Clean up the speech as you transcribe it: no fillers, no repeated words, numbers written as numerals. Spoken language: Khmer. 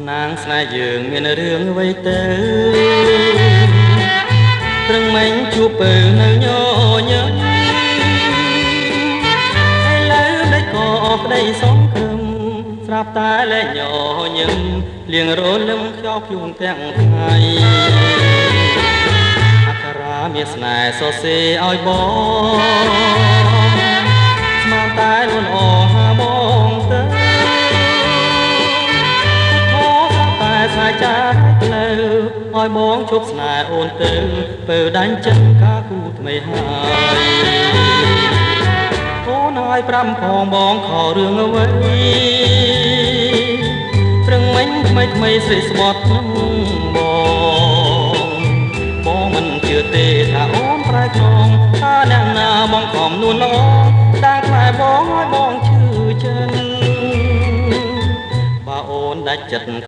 នាងស្នេហ៍យើងមានរឿងអ្វីទៅព្រឹងមិញជួបពើនៅញញឹមឥឡូវដេចក៏ប្តីសងគ្រឹមស្រាប់តែលែងញញឹមលៀងរលឹមខ្យល់ខ្លួនទាំងថ្ងៃអក្សរាមានស្នេហ៍សរសេរឲ្យបងស្មានតែលួនអហាបងទៅស្នេហ៍ចាស់ផ្លូវឲ្យបងជប់ស្នេហ៍អូនទៅពើដាញ់ចិនការគូថ្មីហើយអូនឲ្យ5ផងបងខរឿងអ្វីព្រឹងមិញថ្មីស្រីស្បត់នឹងបងមិនជឿទេថាអូនប្រែខ្នងថាអ្នកណាបងខំនួនល្អតាំងខ្លែបងឲ្យបងឈឺចិនបើអូនដាច់ចិត្ត